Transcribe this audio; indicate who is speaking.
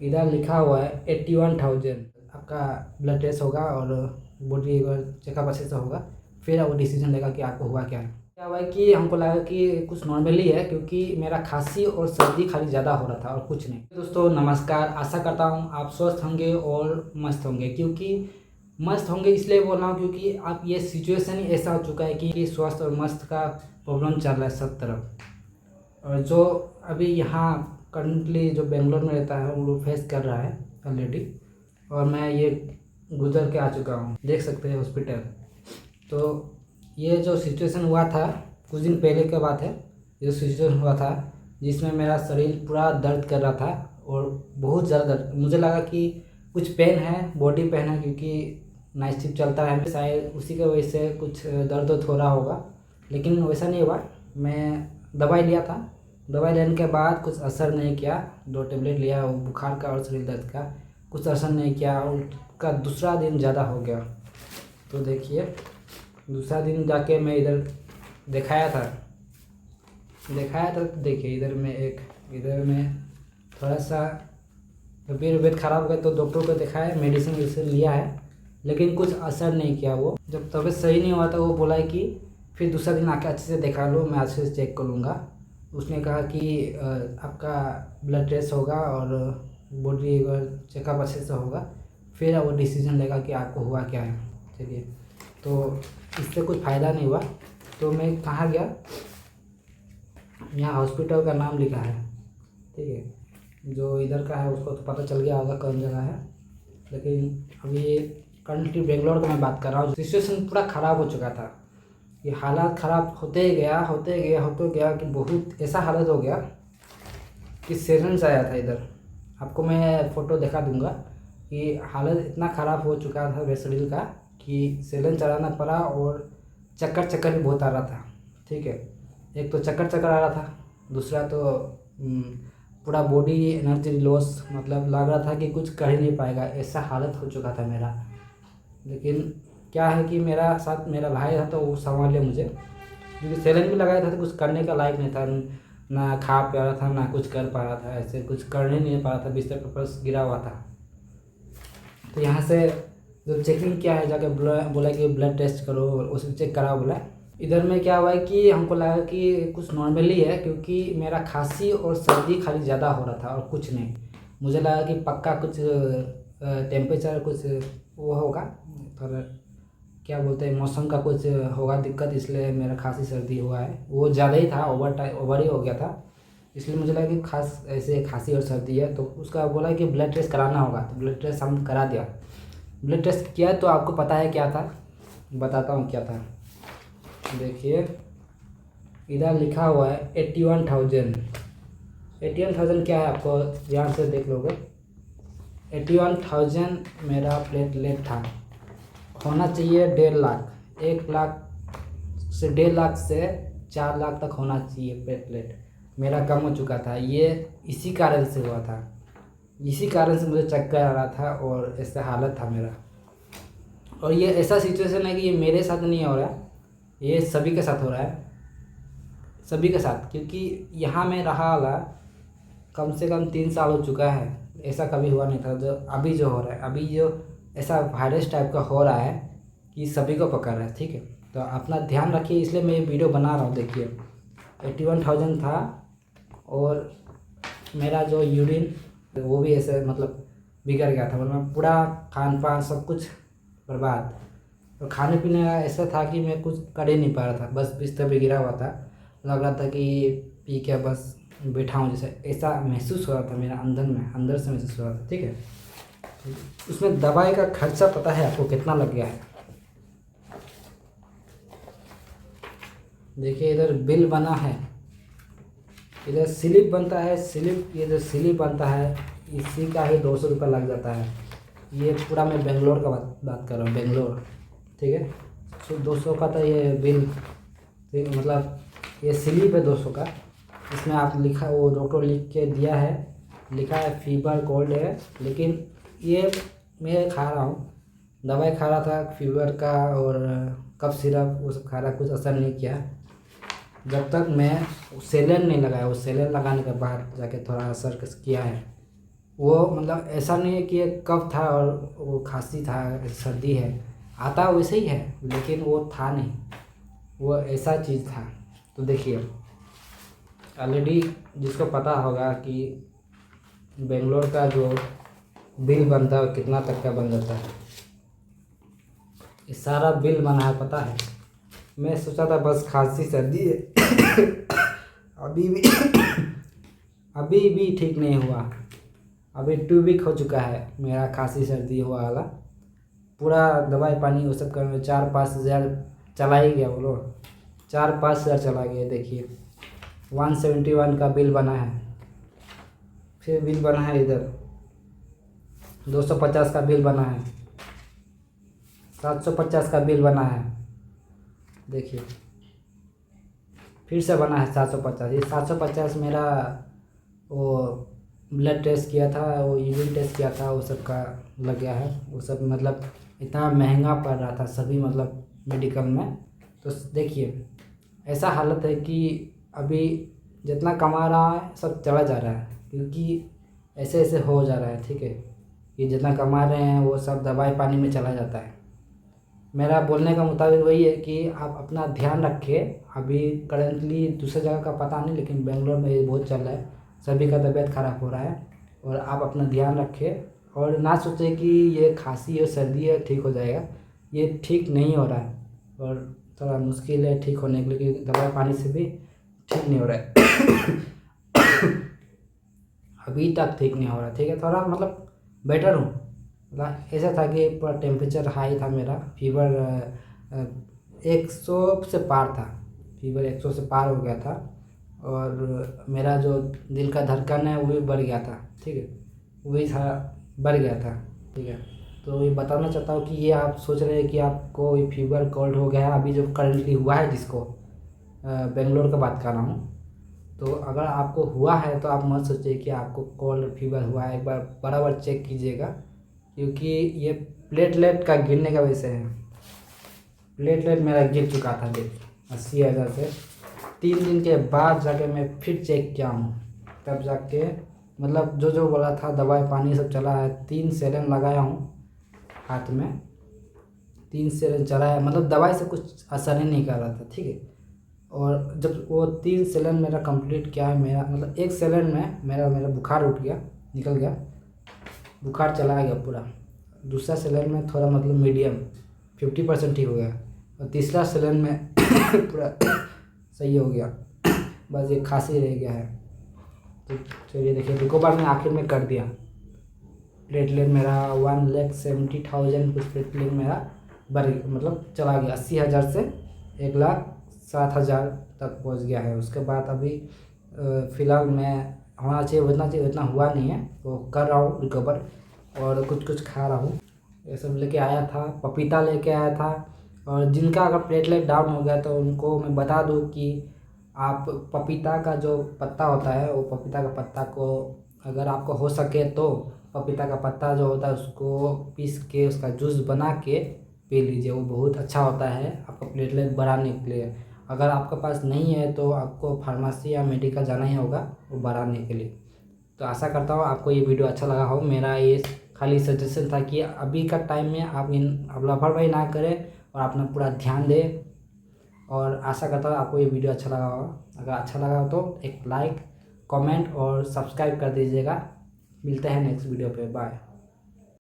Speaker 1: इधर लिखा हुआ है 81,000 आपका ब्लड टेस्ट होगा और बॉडी चेकअप अच्छे से होगा, फिर वो डिसीजन लेगा कि आपको हुआ क्या है। क्या हुआ है कि हमको लगा कि कुछ नॉर्मली है, क्योंकि मेरा खांसी और सर्दी खाली ज़्यादा हो रहा था और कुछ नहीं। दोस्तों नमस्कार, आशा करता हूँ आप स्वस्थ होंगे और मस्त होंगे। क्योंकि मस्त होंगे इसलिए बोल रहा हूँ क्योंकि आप ये सिचुएशन ही ऐसा हो चुका है कि स्वस्थ और मस्त का प्रॉब्लम चल रहा है सब तरफ। और जो अभी यहाँ करंटली जो बेंगलोर में रहता है वो फेस कर रहा है ऑलरेडी, और मैं ये गुजर के आ चुका हूँ, देख सकते हैं हॉस्पिटल। तो ये जो सिचुएशन हुआ था कुछ दिन पहले की बात है, ये सिचुएशन हुआ था जिसमें मेरा शरीर पूरा दर्द कर रहा था और बहुत ज़्यादा दर्द। मुझे लगा कि कुछ पेन है, बॉडी पेन है, क्योंकि नाइट शिफ्ट चलता है, शायद उसी की वजह से कुछ दर्द हो रहा होगा, लेकिन वैसा नहीं हुआ। मैं दवाई लिया था, दवाई लेने के बाद कुछ असर नहीं किया। 2 टेबलेट लिया बुखार का और शरीर दर्द का, कुछ असर नहीं किया। उसका दूसरा दिन ज़्यादा हो गया। तो देखिए दूसरा दिन जाके मैं इधर दिखाया था तो देखिए इधर में थोड़ा सा तबीयत ख़राब हो गया तो डॉक्टर को दिखाया, मेडिसिन लिया है, लेकिन कुछ असर नहीं किया। वो जब तबीयत सही नहीं हुआ था वो बोला है कि फिर दूसरा दिन आके अच्छे से दिखा लो, मैं अच्छे से चेक कर लूँगा। उसने कहा कि आपका ब्लड टेस्ट होगा और बॉडी चेकअप अच्छे से होगा, फिर वो डिसीजन लेगा कि आपको हुआ क्या है। चलिए, तो इससे कुछ फ़ायदा नहीं हुआ तो मैं कहाँ गया, यहाँ हॉस्पिटल का नाम लिखा है, ठीक है, जो इधर का है उसको तो पता चल गया होगा कौन जगह है। लेकिन अभी करंटली बेंगलोर का मैं बात कर रहा हूँ। सिचुएशन पूरा ख़राब हो चुका था, ये हालात ख़राब होते गया कि बहुत ऐसा हालत हो गया कि सेलेंस आया था इधर। आपको मैं फ़ोटो दिखा दूंगा कि हालत इतना ख़राब हो चुका था मेरे शरीर का कि सेलेंस चढ़ाना पड़ा और चक्कर भी बहुत आ रहा था। ठीक है, एक तो चक्कर आ रहा था, दूसरा तो पूरा बॉडी एनर्जी लॉस, मतलब लग रहा था कि कुछ कर ही नहीं पाएगा, ऐसा हालत हो चुका था मेरा। लेकिन क्या है कि मेरा साथ मेरा भाई था तो वो संभाल लिया मुझे, क्योंकि सेलेन भी लगाया था तो कुछ करने का लायक नहीं था, ना खा पा रहा था ना कुछ कर पा रहा था, ऐसे कुछ करने नहीं पा रहा था, बिस्तर पर बस गिरा हुआ था। तो यहाँ से जो चेकिंग किया है जाके बोला कि ब्लड टेस्ट करो, उसे चेक करा बोला। इधर में क्या हुआ है कि हमको लगा कि कुछ नॉर्मली है, क्योंकि मेरा खांसी और सर्दी खाली ज़्यादा हो रहा था और कुछ नहीं। मुझे लगा कि पक्का कुछ टेम्परेचर कुछ वो होगा, थोड़ा क्या बोलते हैं मौसम का कुछ होगा दिक्कत, इसलिए मेरा खांसी सर्दी हुआ है। वो ज़्यादा ही था, ओवर ही हो गया था, इसलिए मुझे लगा कि ऐसे खांसी और सर्दी है। तो उसका बोला कि ब्लड टेस्ट कराना होगा, तो ब्लड टेस्ट हम करा दिया। ब्लड टेस्ट किया तो आपको पता है क्या था, बताता हूँ क्या था। देखिए इधर लिखा हुआ है 81,000। 81,000 क्या है आपको ध्यान से देख लोगे। 81,000 मेरा प्लेटलेट था, होना चाहिए 1.5 लाख, 1 लाख से 1.5 लाख से 4 लाख तक होना चाहिए प्लेटलेट। मेरा कम हो चुका था, ये इसी कारण से हुआ था, इसी कारण से मुझे चक्कर आ रहा था और ऐसा हालत था मेरा। और ये ऐसा सिचुएशन है कि ये मेरे साथ नहीं हो रहा है, ये सभी के साथ हो रहा है, सभी के साथ। क्योंकि यहाँ में रहा वाला कम से कम 3 साल हो चुका है, ऐसा कभी हुआ नहीं था जो अभी जो हो रहा है। अभी जो ऐसा वायरस टाइप का हो रहा है कि सभी को पकड़ रहा है। ठीक है, तो अपना ध्यान रखिए, इसलिए मैं ये वीडियो बना रहा हूँ। देखिए 81,000 था और मेरा जो यूरिन वो भी ऐसे मतलब बिगड़ गया था, मतलब पूरा खान पान सब कुछ बर्बाद। और खाने पीने का ऐसा था कि मैं कुछ कर ही नहीं पा रहा था, बस बिस्तर पे गिरा हुआ था, लग रहा था कि पी के बस बैठा हूँ जैसे, ऐसा महसूस हो रहा था मेरा अंदर से महसूस हो रहा था। ठीक है, उसमें दवाई का खर्चा पता है आपको कितना लग गया है। देखिए इधर बिल बना है, इधर स्लिप बनता है, ये जो स्लिप बनता है इसी का ही 200 रुपये लग जाता है। ये पूरा मैं बेंगलोर का बात कर रहा हूँ, बेंगलोर। ठीक है, तो 200 का था ये बिल, ठीक, मतलब ये स्लिप है 200 का। इसमें आप लिखा, वो डॉक्टर लिख के दिया है, लिखा है फीवर कोल्ड है। लेकिन ये मैं खा रहा हूँ, दवाई खा रहा था फीवर का और कफ सिरप वो सब खा रहा, कुछ असर नहीं किया जब तक मैं सेलेन नहीं लगाया। वो सेलेन लगाने के बाद जाके थोड़ा असर किया है। वो मतलब ऐसा नहीं है कि ये कफ था और वो खांसी था, सर्दी है, आता वैसे ही है, लेकिन वो था नहीं, वो ऐसा चीज़ था। तो देखिए, ऑलरेडी जिसको पता होगा कि बेंगलोर का जो बिल बनता है वो कितना तक का बन जाता है, ये सारा बिल बना है, पता है। मैं सोचा था बस खांसी सर्दी है अभी भी अभी भी ठीक नहीं हुआ। अभी 2 वीक हो चुका है मेरा खांसी सर्दी हुआ वाला। पूरा दवाई पानी वो सब करने में 4-5 हज़ार चला ही गया, बोलो 4-5 हज़ार चला गया। देखिए 171 का बिल बना है, फिर बिल बना है इधर 250 का बिल बना है, 750 का बिल बना है। देखिए फिर से बना है 750। ये 750 मेरा वो ब्लड टेस्ट किया था, वो यूरिन टेस्ट किया था, वो सब का लग गया है। वो सब मतलब इतना महंगा पड़ रहा था सभी मतलब मेडिकल में। तो देखिए ऐसा हालत है कि अभी जितना कमा रहा है सब चला जा रहा है, क्योंकि ऐसे ऐसे हो जा रहा है, ठीक है। कि जितना कमा रहे हैं वो सब दवाई पानी में चला जाता है। मेरा बोलने का मुताबिक वही है कि आप अपना ध्यान रखिए। अभी करेंटली दूसरी जगह का पता नहीं, लेकिन बेंगलोर में ये बहुत चल रहा है, सभी का तबीयत ख़राब हो रहा है। और आप अपना ध्यान रखिए और ना सोचें कि ये खांसी और सर्दी है ठीक हो जाएगा, ये ठीक नहीं हो रहा है और थोड़ा मुश्किल है ठीक होने के लिए, क्योंकि दवाई पानी से भी ठीक नहीं हो रहा है अभी तक ठीक नहीं हो रहा, ठीक है। थोड़ा मतलब बेटर हूँ, मतलब ऐसा था कि पूरा टेम्परेचर हाई था मेरा, फीवर 100 से पार था, फीवर 100 से पार हो गया था। और मेरा जो दिल का धड़कन है वो भी बढ़ गया था, ठीक है, वो भी था, बढ़ गया था, ठीक है। तो ये बताना चाहता हूँ कि ये आप सोच रहे हैं कि आपको ये फीवर कोल्ड हो गया है, अभी जो करंटली हुआ है जिसको, बेंगलोर का बात कर रहा हूँ। तो अगर आपको हुआ है तो आप मत सोचिए कि आपको कोल्ड फीवर हुआ है, एक बार बराबर चेक कीजिएगा, क्योंकि ये प्लेटलेट का गिरने का वजह से है। प्लेटलेट मेरा गिर चुका था, देख 80,000 से 3 दिन के बाद जाके मैं फिर चेक किया हूँ, तब जाके मतलब जो जो बोला था दवाई पानी सब चला है। 3 सेलन लगाया हूँ हाथ में, 3 सेलन चलाया, मतलब दवाई से कुछ असर ही नहीं कर रहा था, ठीक है। और जब वो 3 सेलन मेरा कंप्लीट किया है, मेरा मतलब 1 सेलन में मेरा मेरा बुखार उठ गया, निकल गया, बुखार चला गया पूरा। दूसरा सेलन में थोड़ा मतलब मीडियम 50% ठीक हो गया, और तीसरा सेलन में पूरा सही हो गया, बस ये खांसी रह गया है। तो चलिए देखिए, रिकवर ने आखिर में कर दिया। प्लेटलेट मेरा 1,70,000 कुछ प्लेटलेट मेरा बढ़ मतलब चला गया, 80,000 से 1,07,000 तक पहुंच गया है। उसके बाद अभी फ़िलहाल मैं होना चाहिए उतना हुआ नहीं है, तो कर रहा हूँ रिकवर और कुछ कुछ खा रहा हूँ। ये सब लेके आया था, पपीता लेके आया था। और जिनका अगर प्लेटलेट डाउन हो गया तो उनको मैं बता दूँ कि आप पपीता का जो पत्ता होता है, वो पपीता का पत्ता को अगर आपको हो सके तो पपीता का पत्ता जो होता है उसको पीस के उसका जूस बना के पी लीजिए, वो बहुत अच्छा होता है आपका प्लेटलेट बढ़ाने के लिए। अगर आपके पास नहीं है तो आपको फार्मेसी या मेडिकल जाना ही होगा वो बढ़ाने के लिए। तो आशा करता हूँ आपको ये वीडियो अच्छा लगा हो। मेरा ये खाली सजेशन था कि अभी का टाइम में आप लापरवाही ना करें और अपना पूरा ध्यान दें। और आशा करता हूँ आपको ये वीडियो अच्छा लगा होगा। अगर अच्छा लगा हो तो एक लाइक, कमेंट और सब्सक्राइब कर दीजिएगा। मिलते हैं नेक्स्ट वीडियो पे, बाय।